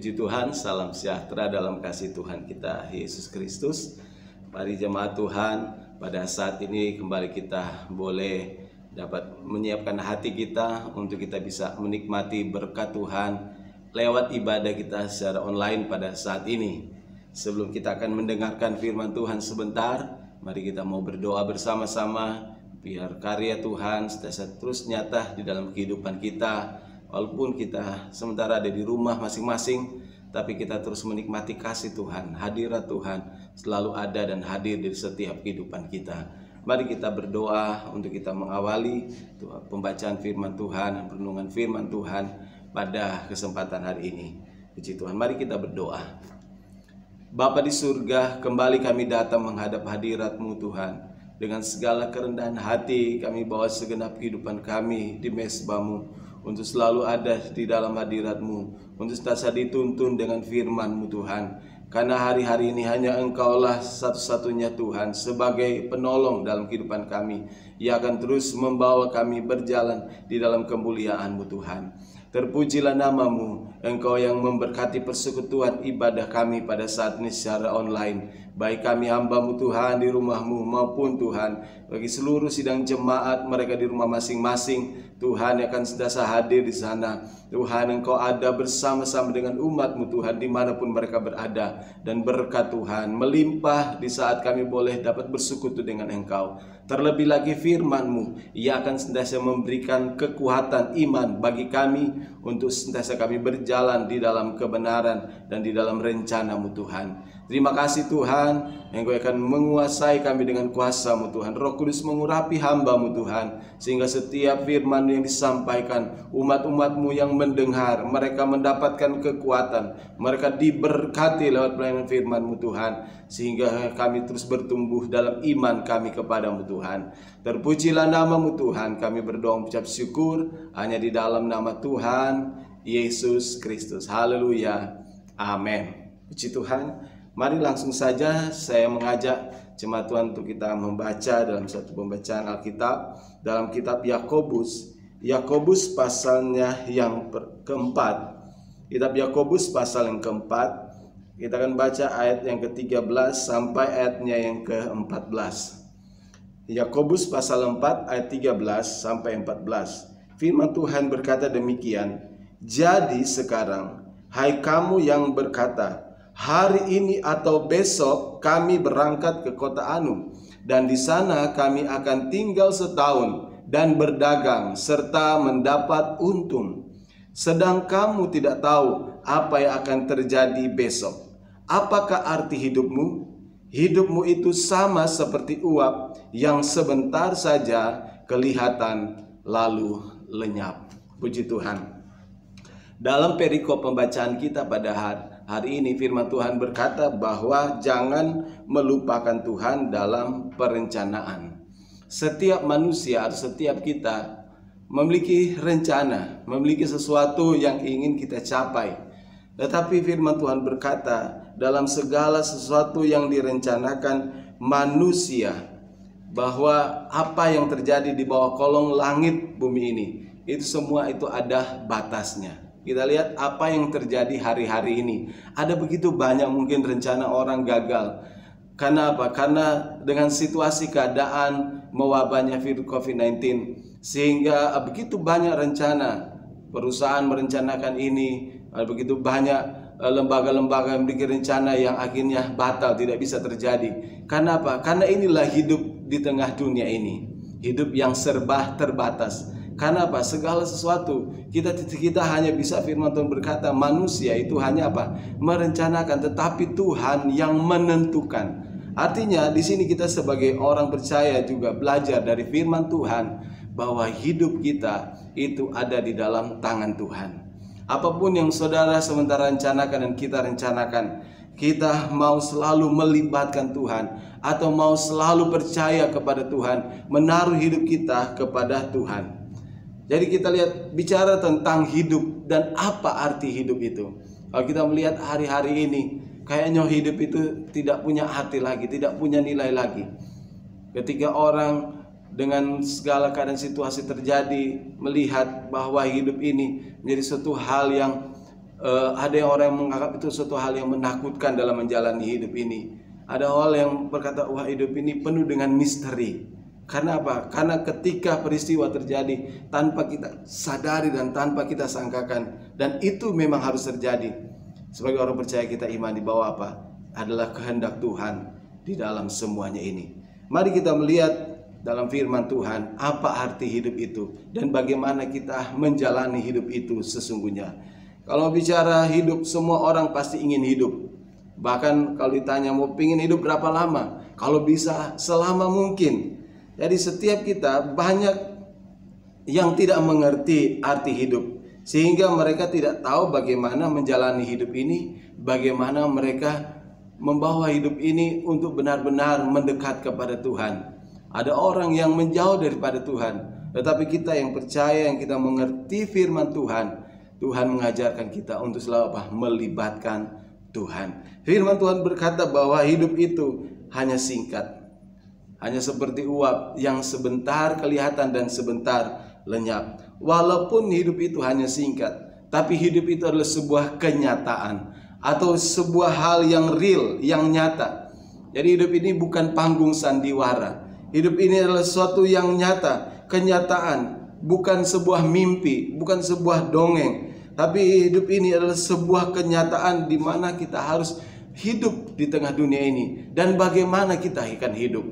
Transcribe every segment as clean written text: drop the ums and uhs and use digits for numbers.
Puji Tuhan, salam sejahtera dalam kasih Tuhan kita Yesus Kristus. Mari jemaat Tuhan, pada saat ini kembali kita boleh dapat menyiapkan hati kita untuk kita bisa menikmati berkat Tuhan lewat ibadah kita secara online pada saat ini. Sebelum kita akan mendengarkan firman Tuhan sebentar, mari kita mau berdoa bersama-sama biar karya Tuhan senantiasa terus nyata di dalam kehidupan kita. Walaupun kita sementara ada di rumah masing-masing, tapi kita terus menikmati kasih Tuhan, hadirat Tuhan selalu ada dan hadir di setiap kehidupan kita. Mari kita berdoa untuk kita mengawali pembacaan firman Tuhan, renungan firman Tuhan pada kesempatan hari ini. Puji Tuhan, mari kita berdoa. Bapa di surga, kembali kami datang menghadap hadirat-Mu Tuhan. Dengan segala kerendahan hati kami bawa segenap kehidupan kami di mezbah-Mu, untuk selalu ada di dalam hadirat-Mu, untuk senantiasa dituntun dengan firman-Mu Tuhan. Karena hari-hari ini hanya Engkaulah satu-satunya Tuhan sebagai penolong dalam kehidupan kami, yang akan terus membawa kami berjalan di dalam kemuliaan-Mu Tuhan. Terpujilah nama-Mu, Engkau yang memberkati persekutuan ibadah kami pada saat ini secara online. Baik kami hamba-Mu Tuhan di rumah-Mu maupun Tuhan bagi seluruh sidang jemaat mereka di rumah masing-masing, Tuhan yang akan senantiasa hadir di sana. Tuhan, Engkau ada bersama-sama dengan umat-Mu Tuhan dimanapun mereka berada, dan berkat Tuhan melimpah di saat kami boleh dapat bersekutu dengan Engkau. Terlebih lagi firman-Mu, Ia akan senantiasa memberikan kekuatan iman bagi kami untuk senantiasa kami berjalan di dalam kebenaran dan di dalam rencana-Mu Tuhan. Terima kasih Tuhan, Engkau akan menguasai kami dengan kuasa-Mu Tuhan. Roh Kudus mengurapi hamba-Mu Tuhan, sehingga setiap firman yang disampaikan, umat-umat-Mu yang mendengar, mereka mendapatkan kekuatan, mereka diberkati lewat pelayanan firman-Mu Tuhan, sehingga kami terus bertumbuh dalam iman kami kepada-Mu Tuhan. Terpujilah nama-Mu Tuhan, kami berdoa mengucap syukur hanya di dalam nama Tuhan Yesus Kristus. Haleluya, amin. Puji Tuhan. Mari langsung saja saya mengajak jemaat Tuhan untuk kita membaca dalam satu pembacaan Alkitab dalam kitab Yakobus. Yakobus pasalnya yang keempat. Kitab Yakobus pasal yang keempat. Kita akan baca ayat yang ke-13 sampai ayatnya yang ke-14. Yakobus pasal 4 ayat 13 sampai 14. Firman Tuhan berkata demikian, "Jadi sekarang, hai kamu yang berkata, hari ini atau besok kami berangkat ke kota Anu, dan di sana kami akan tinggal setahun dan berdagang serta mendapat untung. Sedang kamu tidak tahu apa yang akan terjadi besok. Apakah arti hidupmu? Hidupmu itu sama seperti uap yang sebentar saja kelihatan lalu lenyap." Puji Tuhan. Dalam perikop pembacaan kita pada hari ini, firman Tuhan berkata bahwa jangan melupakan Tuhan dalam perencanaan. Setiap manusia atau setiap kita memiliki rencana, memiliki sesuatu yang ingin kita capai. Tetapi firman Tuhan berkata dalam segala sesuatu yang direncanakan manusia, bahwa apa yang terjadi di bawah kolong langit bumi ini, itu semua itu ada batasnya. Kita lihat apa yang terjadi hari-hari ini. Ada begitu banyak mungkin rencana orang gagal. Karena apa? Karena dengan situasi keadaan mewabahnya virus COVID-19, sehingga begitu banyak rencana. Perusahaan merencanakan ini, begitu banyak lembaga-lembaga yang memiliki rencana yang akhirnya batal, tidak bisa terjadi. Karena apa? Karena inilah hidup di tengah dunia ini. Hidup yang serba terbatas. Karena apa? Segala sesuatu kita hanya bisa, firman Tuhan berkata, manusia itu hanya apa? Merencanakan, tetapi Tuhan yang menentukan. Artinya di sini kita sebagai orang percaya juga belajar dari firman Tuhan bahwa hidup kita itu ada di dalam tangan Tuhan. Apapun yang saudara sementara rencanakan dan kita rencanakan, kita mau selalu melibatkan Tuhan atau mau selalu percaya kepada Tuhan, menaruh hidup kita kepada Tuhan. Jadi kita lihat bicara tentang hidup dan apa arti hidup itu. Kalau kita melihat hari-hari ini, kayaknya hidup itu tidak punya arti lagi, tidak punya nilai lagi. Ketika orang dengan segala keadaan situasi terjadi melihat bahwa hidup ini menjadi suatu hal yang Ada yang orang yang menganggap itu suatu hal yang menakutkan dalam menjalani hidup ini. Ada hal yang berkata, wah hidup ini penuh dengan misteri. Karena apa? Karena ketika peristiwa terjadi tanpa kita sadari dan tanpa kita sangkakan, dan itu memang harus terjadi. Sebagai orang percaya kita imani bahwa apa? Adalah kehendak Tuhan di dalam semuanya ini. Mari kita melihat dalam firman Tuhan apa arti hidup itu dan bagaimana kita menjalani hidup itu sesungguhnya. Kalau bicara hidup, semua orang pasti ingin hidup. Bahkan kalau ditanya mau pingin hidup berapa lama, kalau bisa selama mungkin. Jadi setiap kita banyak yang tidak mengerti arti hidup, sehingga mereka tidak tahu bagaimana menjalani hidup ini, bagaimana mereka membawa hidup ini untuk benar-benar mendekat kepada Tuhan. Ada orang yang menjauh daripada Tuhan, tetapi kita yang percaya, yang kita mengerti firman Tuhan, Tuhan mengajarkan kita untuk selalu melibatkan Tuhan. Firman Tuhan berkata bahwa hidup itu hanya singkat, hanya seperti uap yang sebentar kelihatan dan sebentar lenyap. Walaupun hidup itu hanya singkat, tapi hidup itu adalah sebuah kenyataan atau sebuah hal yang real, yang nyata. Jadi hidup ini bukan panggung sandiwara. Hidup ini adalah sesuatu yang nyata, kenyataan, bukan sebuah mimpi, bukan sebuah dongeng. Tapi hidup ini adalah sebuah kenyataan di mana kita harus hidup di tengah dunia ini. Dan bagaimana kita akan hidup?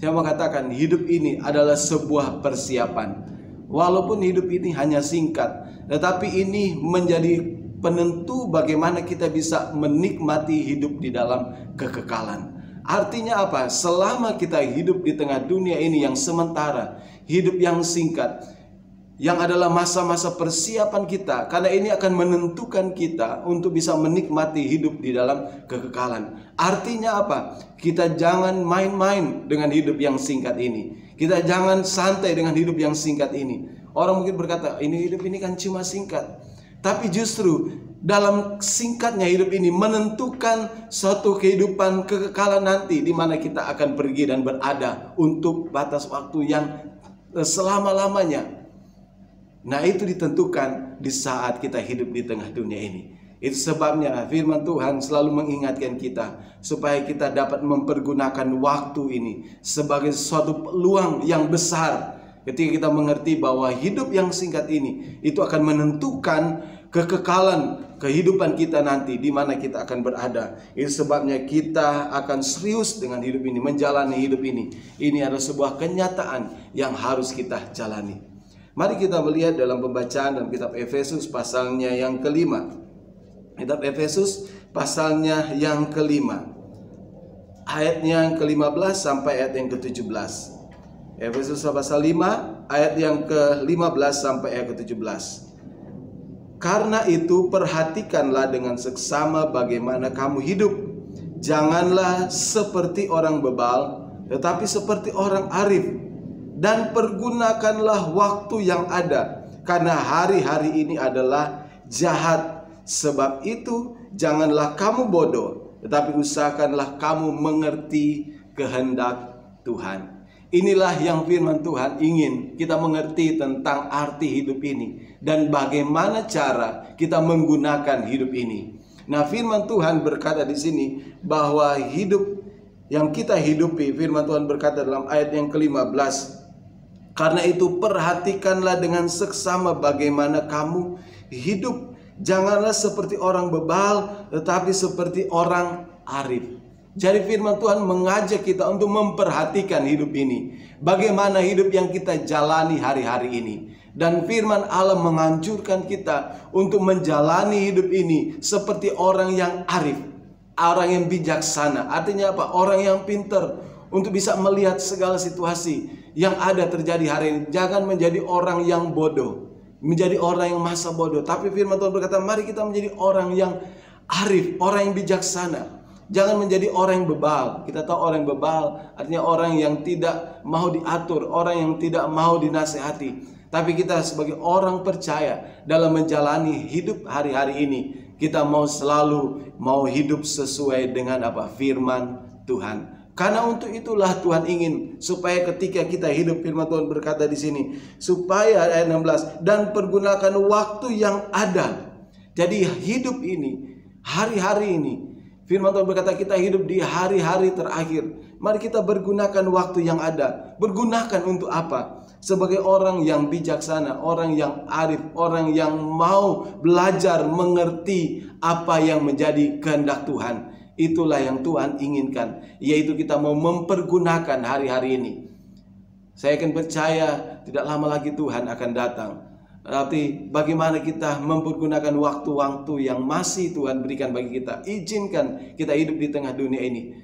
Saya mau katakan hidup ini adalah sebuah persiapan. Walaupun hidup ini hanya singkat, tetapi ini menjadi penentu bagaimana kita bisa menikmati hidup di dalam kekekalan. Artinya apa? Selama kita hidup di tengah dunia ini yang sementara, hidup yang singkat, yang adalah masa-masa persiapan kita, karena ini akan menentukan kita untuk bisa menikmati hidup di dalam kekekalan. Artinya apa? Kita jangan main-main dengan hidup yang singkat ini. Kita jangan santai dengan hidup yang singkat ini. Orang mungkin berkata, ini hidup ini kan cuma singkat. Tapi justru dalam singkatnya hidup ini menentukan suatu kehidupan kekekalan nanti, di mana kita akan pergi dan berada untuk batas waktu yang selama-lamanya. Nah, itu ditentukan di saat kita hidup di tengah dunia ini. Itu sebabnya firman Tuhan selalu mengingatkan kita supaya kita dapat mempergunakan waktu ini sebagai suatu peluang yang besar. Ketika kita mengerti bahwa hidup yang singkat ini itu akan menentukan kekekalan kehidupan kita nanti, di mana kita akan berada. Itu sebabnya kita akan serius dengan hidup ini, menjalani hidup ini. Ini adalah sebuah kenyataan yang harus kita jalani. Mari kita melihat dalam pembacaan dalam kitab Efesus pasalnya yang kelima. Kitab Efesus pasalnya yang kelima, ayatnya yang ke-15 sampai ayat yang ke-17. Efesus pasal 5 ayat yang ke-15 sampai ayat ke-17. Karena itu perhatikanlah dengan seksama bagaimana kamu hidup. Janganlah seperti orang bebal, tetapi seperti orang arif. Dan pergunakanlah waktu yang ada, karena hari-hari ini adalah jahat. Sebab itu janganlah kamu bodoh, tetapi usahakanlah kamu mengerti kehendak Tuhan. Inilah yang firman Tuhan ingin kita mengerti tentang arti hidup ini dan bagaimana cara kita menggunakan hidup ini. Nah, firman Tuhan berkata di sini bahwa hidup yang kita hidupi, firman Tuhan berkata dalam ayat yang ke-15, karena itu perhatikanlah dengan seksama bagaimana kamu hidup. Janganlah seperti orang bebal, tetapi seperti orang arif. Jadi firman Tuhan mengajak kita untuk memperhatikan hidup ini. Bagaimana hidup yang kita jalani hari-hari ini. Dan firman Allah menganjurkan kita untuk menjalani hidup ini seperti orang yang arif, orang yang bijaksana. Artinya apa? Orang yang pintar untuk bisa melihat segala situasi yang ada terjadi hari ini. Jangan menjadi orang yang bodoh, menjadi orang yang masa bodoh. Tapi firman Tuhan berkata, mari kita menjadi orang yang arif, orang yang bijaksana. Jangan menjadi orang yang bebal. Kita tahu orang yang bebal artinya orang yang tidak mau diatur, orang yang tidak mau dinasehati. Tapi kita sebagai orang percaya dalam menjalani hidup hari-hari ini, kita mau selalu mau hidup sesuai dengan apa? Firman Tuhan. Karena untuk itulah Tuhan ingin supaya ketika kita hidup, firman Tuhan berkata di sini, supaya ayat 16, dan pergunakan waktu yang ada. Jadi hidup ini, hari-hari ini, firman Tuhan berkata kita hidup di hari-hari terakhir. Mari kita bergunakan waktu yang ada. Bergunakan untuk apa? Sebagai orang yang bijaksana, orang yang arif, orang yang mau belajar mengerti apa yang menjadi kehendak Tuhan. Itulah yang Tuhan inginkan, yaitu kita mau mempergunakan hari-hari ini. Saya akan percaya tidak lama lagi Tuhan akan datang. Tapi bagaimana kita mempergunakan waktu-waktu yang masih Tuhan berikan bagi kita. Izinkan kita hidup di tengah dunia ini.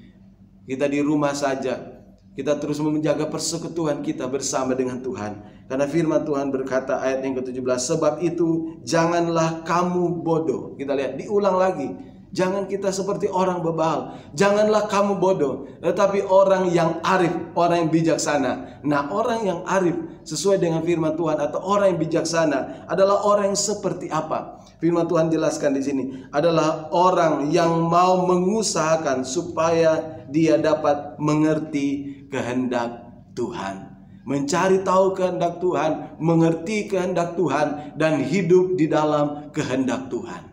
Kita di rumah saja, kita terus menjaga persekutuan kita bersama dengan Tuhan. Karena firman Tuhan berkata ayat yang ke-17, sebab itu janganlah kamu bodoh. Kita lihat, diulang lagi. Jangan kita seperti orang bebal. Janganlah kamu bodoh, tetapi orang yang arif, orang yang bijaksana. Nah, orang yang arif sesuai dengan firman Tuhan atau orang yang bijaksana adalah orang yang seperti apa? Firman Tuhan jelaskan di sini adalah orang yang mau mengusahakan supaya dia dapat mengerti kehendak Tuhan. Mencari tahu kehendak Tuhan, mengerti kehendak Tuhan, dan hidup di dalam kehendak Tuhan.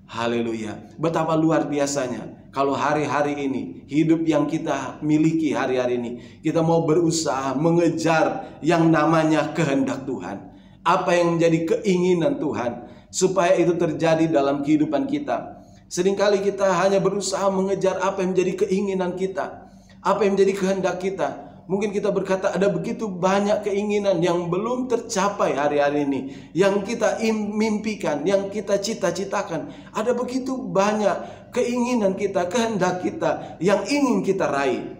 Haleluya. Betapa luar biasanya kalau hari-hari ini, hidup yang kita miliki hari-hari ini, kita mau berusaha mengejar yang namanya kehendak Tuhan. Apa yang menjadi keinginan Tuhan, supaya itu terjadi dalam kehidupan kita. Seringkali kita hanya berusaha mengejar apa yang menjadi keinginan kita, apa yang menjadi kehendak kita. Mungkin kita berkata ada begitu banyak keinginan yang belum tercapai hari-hari ini, yang kita mimpikan, yang kita cita-citakan. Ada begitu banyak keinginan kita, kehendak kita yang ingin kita raih.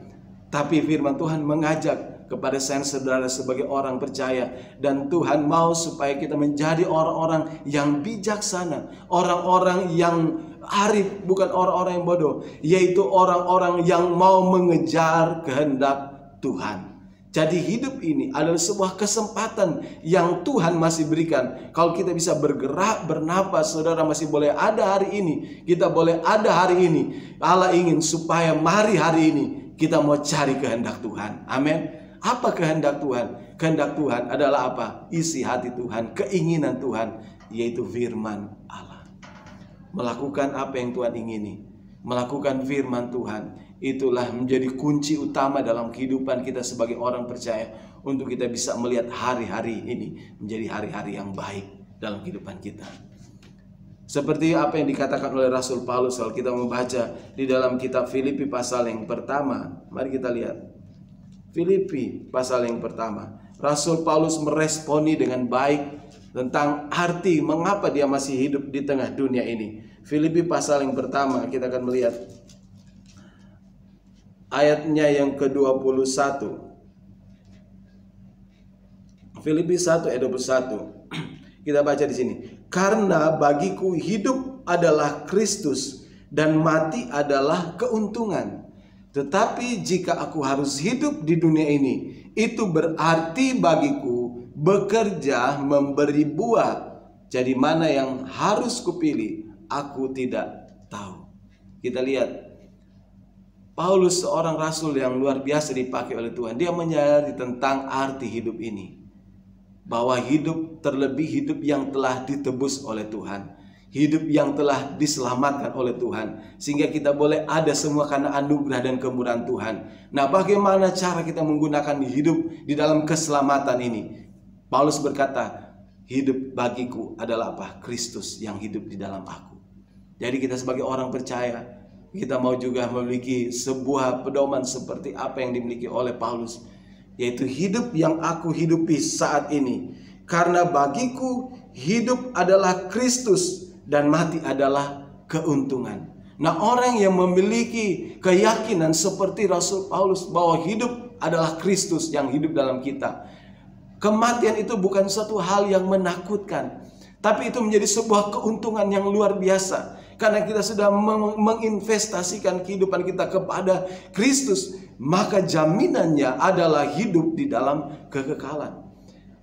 Tapi firman Tuhan mengajak kepada saya saudara sebagai orang percaya, dan Tuhan mau supaya kita menjadi orang-orang yang bijaksana, orang-orang yang arif, bukan orang-orang yang bodoh, yaitu orang-orang yang mau mengejar kehendak Tuhan. Jadi hidup ini adalah sebuah kesempatan yang Tuhan masih berikan. Kalau kita bisa bergerak, bernapas, saudara masih boleh ada hari ini. Kita boleh ada hari ini. Allah ingin supaya mari hari ini kita mau cari kehendak Tuhan. Amin. Apa kehendak Tuhan? Kehendak Tuhan adalah apa? Isi hati Tuhan, keinginan Tuhan, yaitu firman Allah. Melakukan apa yang Tuhan ingini, melakukan firman Tuhan. Itulah menjadi kunci utama dalam kehidupan kita sebagai orang percaya, untuk kita bisa melihat hari-hari ini menjadi hari-hari yang baik dalam kehidupan kita. Seperti apa yang dikatakan oleh Rasul Paulus kalau kita membaca di dalam kitab Filipi pasal yang pertama. Mari kita lihat Filipi pasal yang pertama. Rasul Paulus meresponi dengan baik tentang arti mengapa dia masih hidup di tengah dunia ini. Filipi pasal yang pertama, kita akan melihat ayatnya yang ke-21. Filipi 1 ayat 21. Kita baca di sini. Karena bagiku hidup adalah Kristus dan mati adalah keuntungan. Tetapi jika aku harus hidup di dunia ini, itu berarti bagiku bekerja memberi buah. Jadi mana yang harus kupilih, aku tidak tahu. Kita lihat Paulus, seorang rasul yang luar biasa dipakai oleh Tuhan. Dia menyadari tentang arti hidup ini, bahwa hidup, terlebih hidup yang telah ditebus oleh Tuhan, hidup yang telah diselamatkan oleh Tuhan, sehingga kita boleh ada semua karena anugerah dan kemurahan Tuhan. Nah, bagaimana cara kita menggunakan hidup di dalam keselamatan ini? Paulus berkata, hidup bagiku adalah apa? Kristus yang hidup di dalam aku. Jadi kita sebagai orang percaya, kita mau juga memiliki sebuah pedoman seperti apa yang dimiliki oleh Paulus, yaitu hidup yang aku hidupi saat ini. Karena bagiku hidup adalah Kristus dan mati adalah keuntungan. Nah, orang yang memiliki keyakinan seperti Rasul Paulus bahwa hidup adalah Kristus yang hidup dalam kita, kematian itu bukan satu hal yang menakutkan, tapi itu menjadi sebuah keuntungan yang luar biasa. Karena kita sudah menginvestasikan kehidupan kita kepada Kristus, maka jaminannya adalah hidup di dalam kekekalan.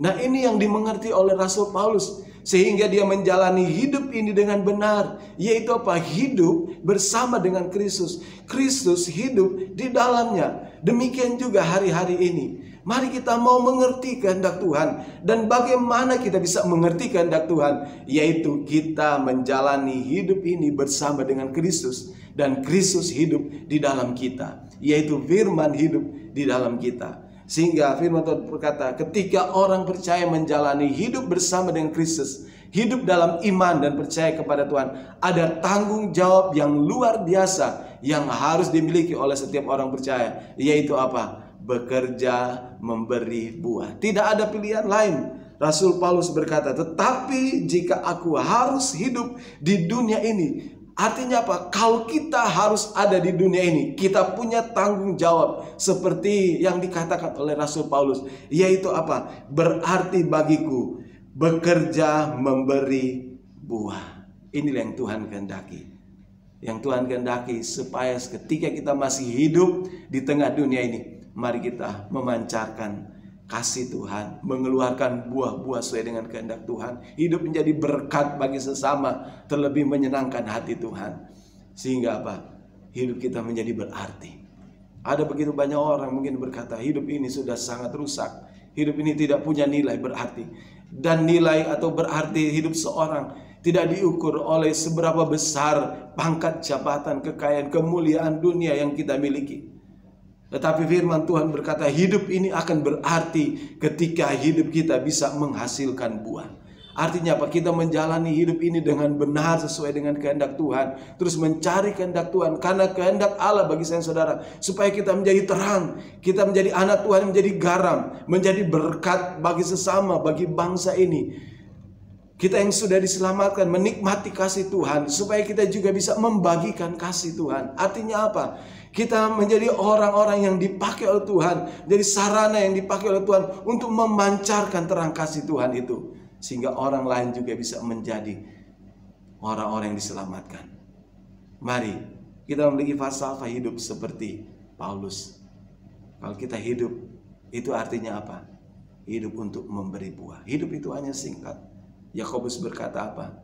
Nah, ini yang dimengerti oleh Rasul Paulus, sehingga dia menjalani hidup ini dengan benar, yaitu apa? Hidup bersama dengan Kristus. Kristus hidup di dalamnya. Demikian juga hari-hari ini, Mari kita mau mengerti kehendak Tuhan. Dan bagaimana kita bisa mengerti kehendak Tuhan? Yaitu kita menjalani hidup ini bersama dengan Kristus. Dan Kristus hidup di dalam kita. Yaitu firman hidup di dalam kita. Sehingga firman Tuhan berkata, ketika orang percaya menjalani hidup bersama dengan Kristus, hidup dalam iman dan percaya kepada Tuhan, ada tanggung jawab yang luar biasa yang harus dimiliki oleh setiap orang percaya. Yaitu apa? Bekerja, memberi buah. Tidak ada pilihan lain. Rasul Paulus berkata, tetapi jika aku harus hidup di dunia ini. Artinya apa? Kalau kita harus ada di dunia ini, kita punya tanggung jawab seperti yang dikatakan oleh Rasul Paulus, yaitu apa? Berarti bagiku bekerja, memberi buah. Inilah yang Tuhan kehendaki. Yang Tuhan kehendaki supaya ketika kita masih hidup di tengah dunia ini, mari kita memancarkan kasih Tuhan, mengeluarkan buah-buah sesuai dengan kehendak Tuhan. Hidup menjadi berkat bagi sesama, terlebih menyenangkan hati Tuhan. Sehingga apa? Hidup kita menjadi berarti. Ada begitu banyak orang mungkin berkata, hidup ini sudah sangat rusak. Hidup ini tidak punya nilai berarti. Dan nilai atau berarti hidup seorang tidak diukur oleh seberapa besar pangkat, jabatan, kekayaan, kemuliaan dunia yang kita miliki. Tetapi firman Tuhan berkata, hidup ini akan berarti ketika hidup kita bisa menghasilkan buah. Artinya apa? Kita menjalani hidup ini dengan benar sesuai dengan kehendak Tuhan. Terus mencari kehendak Tuhan. Karena kehendak Allah bagi saya saudara, supaya kita menjadi terang, kita menjadi anak Tuhan, menjadi garam, menjadi berkat bagi sesama, bagi bangsa ini. Kita yang sudah diselamatkan menikmati kasih Tuhan, supaya kita juga bisa membagikan kasih Tuhan. Artinya apa? Kita menjadi orang-orang yang dipakai oleh Tuhan, jadi sarana yang dipakai oleh Tuhan untuk memancarkan terang kasih Tuhan itu, sehingga orang lain juga bisa menjadi orang-orang yang diselamatkan. Mari kita memiliki falsafah hidup seperti Paulus. Kalau kita hidup, itu artinya apa? Hidup untuk memberi buah. Hidup itu hanya singkat. Yakobus berkata apa?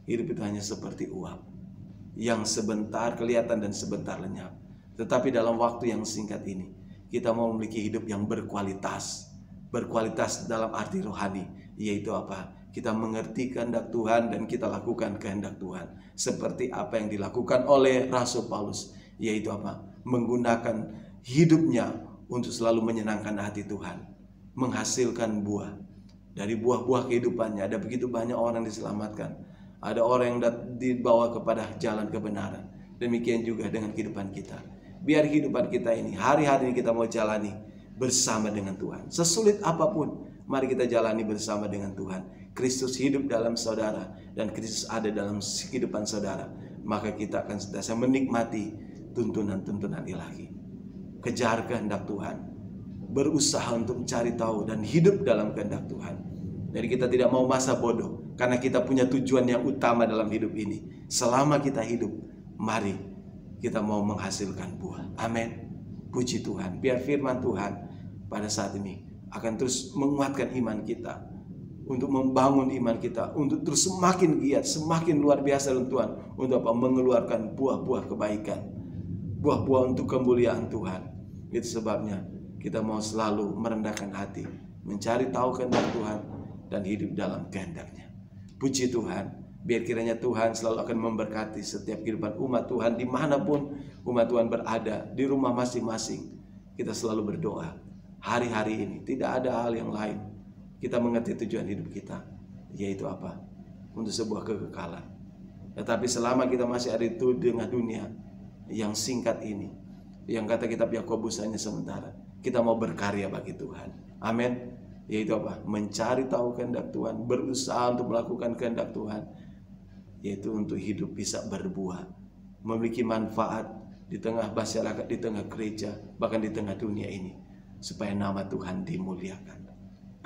Hidup itu hanya seperti uap, yang sebentar kelihatan dan sebentar lenyap. Tetapi dalam waktu yang singkat ini, kita mau memiliki hidup yang berkualitas. Berkualitas dalam arti rohani, yaitu apa? Kita mengerti kehendak Tuhan dan kita lakukan kehendak Tuhan. Seperti apa yang dilakukan oleh Rasul Paulus, yaitu apa? Menggunakan hidupnya untuk selalu menyenangkan hati Tuhan, menghasilkan buah. Dari buah-buah kehidupannya ada begitu banyak orang diselamatkan. Ada orang yang dibawa kepada jalan kebenaran. Demikian juga dengan kehidupan kita. Biar kehidupan kita ini, hari-hari ini kita mau jalani bersama dengan Tuhan. Sesulit apapun, mari kita jalani bersama dengan Tuhan. Kristus hidup dalam saudara dan Kristus ada dalam kehidupan saudara. Maka kita akan senantiasa menikmati tuntunan-tuntunan ilahi. Kejar kehendak Tuhan. Berusaha untuk mencari tahu dan hidup dalam kehendak Tuhan. Jadi kita tidak mau masa bodoh, karena kita punya tujuan yang utama dalam hidup ini. Selama kita hidup, mari kita mau menghasilkan buah. Amin. Puji Tuhan. Biar firman Tuhan pada saat ini akan terus menguatkan iman kita, untuk membangun iman kita, untuk terus semakin giat, semakin luar biasa dalam Tuhan, untuk apa? Mengeluarkan buah-buah kebaikan, buah-buah untuk kemuliaan Tuhan. Itu sebabnya kita mau selalu merendahkan hati, mencari tahu kehendak Tuhan, dan hidup dalam kehendaknya. Puji Tuhan. Biar kiranya Tuhan selalu akan memberkati setiap kehidupan umat Tuhan, dimanapun umat Tuhan berada, di rumah masing-masing. Kita selalu berdoa hari-hari ini, tidak ada hal yang lain. Kita mengerti tujuan hidup kita, yaitu apa? Untuk sebuah kekekalan. Tetapi selama kita masih ada di tengah dunia yang singkat ini, yang kata kitab Yakobus hanya sementara, kita mau berkarya bagi Tuhan. Amin. Yaitu apa? Mencari tahu kehendak Tuhan, berusaha untuk melakukan kehendak Tuhan, yaitu untuk hidup bisa berbuah, memiliki manfaat di tengah masyarakat, di tengah gereja, bahkan di tengah dunia ini, supaya nama Tuhan dimuliakan.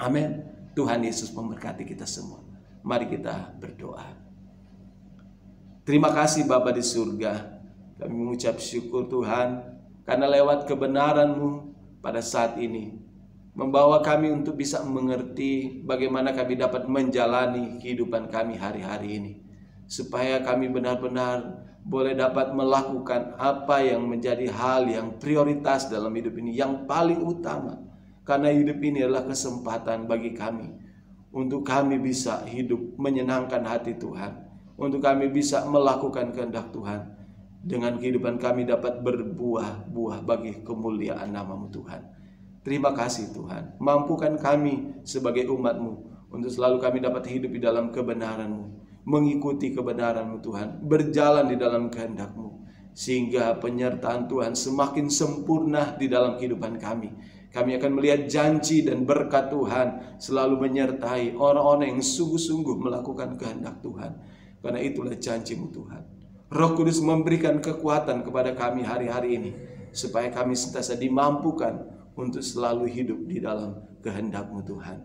Amin. Tuhan Yesus memberkati kita semua. Mari kita berdoa. Terima kasih Bapa di surga. Kami mengucap syukur Tuhan, karena lewat kebenaran-Mu pada saat ini, membawa kami untuk bisa mengerti bagaimana kami dapat menjalani kehidupan kami hari-hari ini. Supaya kami benar-benar boleh dapat melakukan apa yang menjadi hal yang prioritas dalam hidup ini, yang paling utama. karena hidup ini adalah kesempatan bagi kami untuk kami bisa hidup menyenangkan hati Tuhan, untuk kami bisa melakukan kehendak Tuhan. Dengan kehidupan kami dapat berbuah-buah bagi kemuliaan nama-Mu Tuhan. Terima kasih Tuhan, mampukan kami sebagai umat-Mu untuk selalu kami dapat hidup di dalam kebenaran-Mu, mengikuti kebenaran-Mu Tuhan, berjalan di dalam kehendak-Mu, sehingga penyertaan Tuhan semakin sempurna di dalam kehidupan kami. Kami akan melihat janji dan berkat Tuhan selalu menyertai orang-orang yang sungguh-sungguh melakukan kehendak Tuhan. Karena itulah janji-Mu Tuhan. Roh Kudus memberikan kekuatan kepada kami hari-hari ini, supaya kami senantiasa dimampukan untuk selalu hidup di dalam kehendak-Mu Tuhan.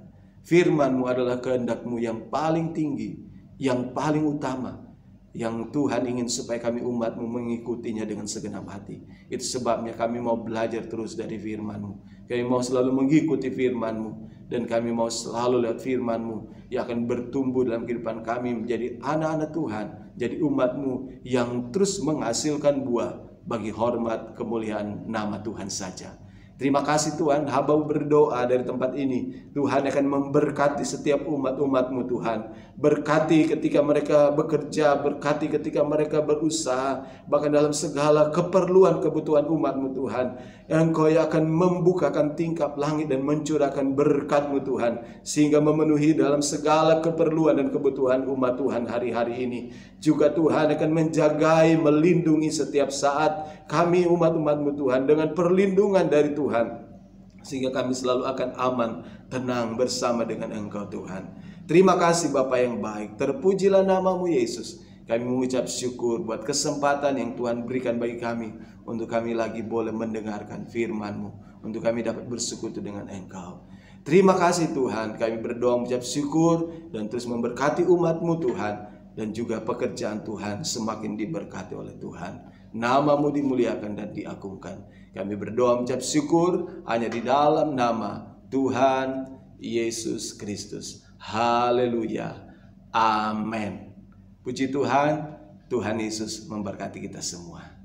Firman-Mu adalah kehendak-Mu yang paling tinggi, yang paling utama, yang Tuhan ingin supaya kami umat-Mu mengikutinya dengan segenap hati. Itu sebabnya kami mau belajar terus dari firman-Mu. Kami mau selalu mengikuti firman-Mu, dan kami mau selalu lihat firman-Mu yang akan bertumbuh dalam kehidupan kami menjadi anak-anak Tuhan, jadi umat-Mu yang terus menghasilkan buah bagi hormat kemuliaan nama Tuhan saja. Terima kasih Tuhan, hamba berdoa dari tempat ini, Tuhan akan memberkati setiap umat-umat-Mu Tuhan. Berkati ketika mereka bekerja, berkati ketika mereka berusaha, bahkan dalam segala keperluan kebutuhan umat-Mu Tuhan. Engkau yang akan membukakan tingkap langit dan mencurahkan berkat-Mu Tuhan, sehingga memenuhi dalam segala keperluan dan kebutuhan umat Tuhan hari-hari ini. Juga Tuhan akan menjagai, melindungi setiap saat kami umat-umat-Mu Tuhan dengan perlindungan dari Tuhan, sehingga kami selalu akan aman, tenang bersama dengan Engkau Tuhan. Terima kasih Bapa yang baik, terpujilah nama-Mu Yesus. Kami mengucap syukur buat kesempatan yang Tuhan berikan bagi kami, untuk kami lagi boleh mendengarkan firman-Mu, untuk kami dapat bersekutu dengan Engkau. Terima kasih Tuhan, kami berdoa mengucap syukur dan terus memberkati umat-Mu Tuhan, dan juga pekerjaan Tuhan semakin diberkati oleh Tuhan. Nama-Mu dimuliakan dan diagungkan. Kami berdoa mengucap syukur hanya di dalam nama Tuhan Yesus Kristus. Haleluya. Amin. Puji Tuhan, Tuhan Yesus memberkati kita semua.